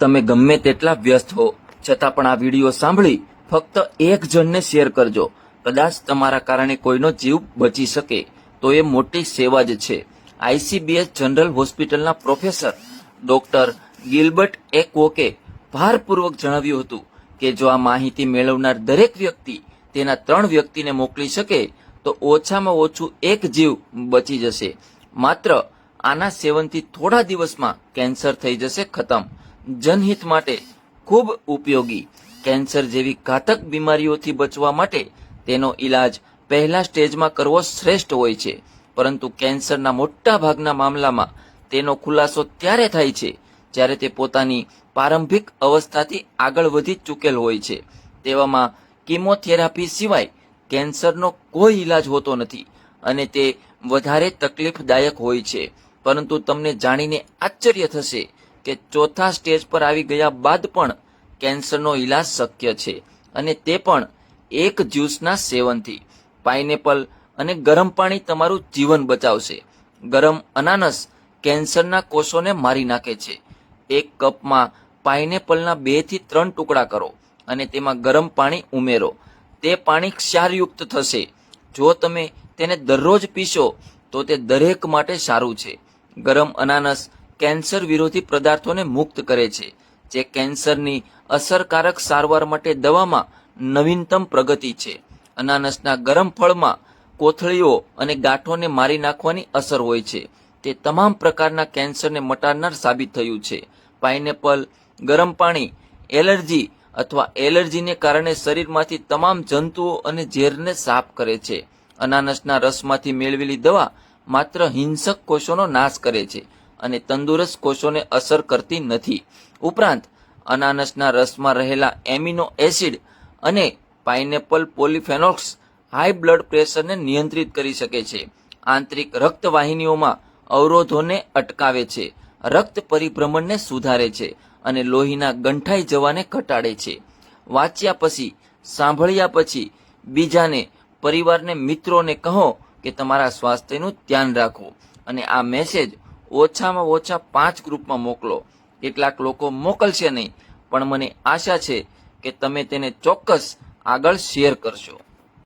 તમે ગમે તેટલા વ્યસ્ત હો છતાં પણ આ વિડીયો સાંભળી ફક્ત એક જણને શેર કરજો. કદાચ તમારા કારણે કોઈનો જીવ બચી શકે તો એ મોટી સેવા જ છે. ICBS જનરલ હોસ્પિટલના પ્રોફેસર ડોક્ટર ગિલબર્ટ એ કોકે ભારપૂર્વક જણાવ્યું હતું કે જો આ માહિતી મેળવનાર દરેક વ્યક્તિ તેના 3 વ્યક્તિને મોકલી શકે તો ઓછામાં ઓછું એક જીવ બચી જશે. માત્ર આના સેવનથી થોડા દિવસમાં કેન્સર થઈ જશે ખતમ. જનહિત માટે ખૂબ ઉપયોગી. કેન્સર જેવી ઘાતક બીમારીઓથી બચવા માટે તેનો ઈલાજ પહેલા સ્ટેજમાં કરવો શ્રેષ્ઠ હોય છે, પરંતુ કેન્સરના મોટા ભાગના મામલામાં તેનો ખુલાસો ત્યારે થાય છે જ્યારે તે પોતાની પ્રારંભિક અવસ્થાથી આગળ વધી ચૂકેલ હોય છે. તેવામાં કીમોથેરાપી સિવાય કેન્સરનો કોઈ ઈલાજ હોતો નથી અને તે વધારે તકલીફદાયક હોય છે. પરંતુ તમને જાણીને આશ્ચર્ય થશે કે ચોથા સ્ટેજ પર આવી ગયા બાદ પણ કેન્સરનો ઈલાજ શક્ય છે, અને તે પણ એક જ્યુસના સેવનથી. પાઇનેપલ અને ગરમ પાણી તમારું જીવન બચાવશે. ગરમ અનાનસ કેન્સરના કોષોને મારી નાખે છે. એક કપમાં પાઇનેપલના 2 થી 3 ટુકડા કરો અને તેમાં ગરમ પાણી ઉમેરો. તે પાણી ક્ષારયુક્ત થશે. જો તમે તેને દરરોજ પીશો તો તે દરેક માટે સારું છે. ગરમ અનાનસ કેન્સર વિરોધી પદાર્થોને મુક્ત કરે છે, જે કેન્સરની અસરકારક સારવાર માટે દવામાં નવીનતમ પ્રગતિ છે. અનાનસના ગરમ ફળમાં કોથળીઓ અને ગાંઠોને મારી નાખવાની અસર હોય છે. તે તમામ પ્રકારના કેન્સરને મટાડનાર સાબિત થયું છે. પાઇનેપલ ગરમ પાણી એલર્જી અથવા એલર્જીને કારણે શરીરમાંથી તમામ જંતુઓ અને ઝેરને સાફ કરે છે. અનાનસના રસમાંથી મેળવેલી દવા માત્ર હિંસક કોષોનો નાશ કરે છે અને તંદુરસ્ત કોષોને અસર કરતી નથી. ઉપરાંત અનાનસના રસમાં રહેલા એમિનો એસિડ અને પાઇનેપલ પોલિફેનોલ્સ હાઈ બ્લડ પ્રેશરને નિયંત્રિત કરી શકે છે. આંતરિક રક્તવાહિનીઓમાં અવરોધોને અટકાવે છે, રક્ત પરિભ્રમણને સુધારે છે અને લોહીના ગંઠાઈ જવાને ઘટાડે છે. વાંચ્યા પછી, સાંભળ્યા પછી બીજાને, પરિવારને, મિત્રોને કહો કે તમારા સ્વાસ્થ્યનું ધ્યાન રાખો અને આ મેસેજ ઓછામાં ઓછા 5 ગ્રુપમાં મોકલો. કેટલાક લોકો મોકલશે નહીં, પણ મને આશા છે કે તમે તેને ચોક્કસ આગળ શેર કરશો.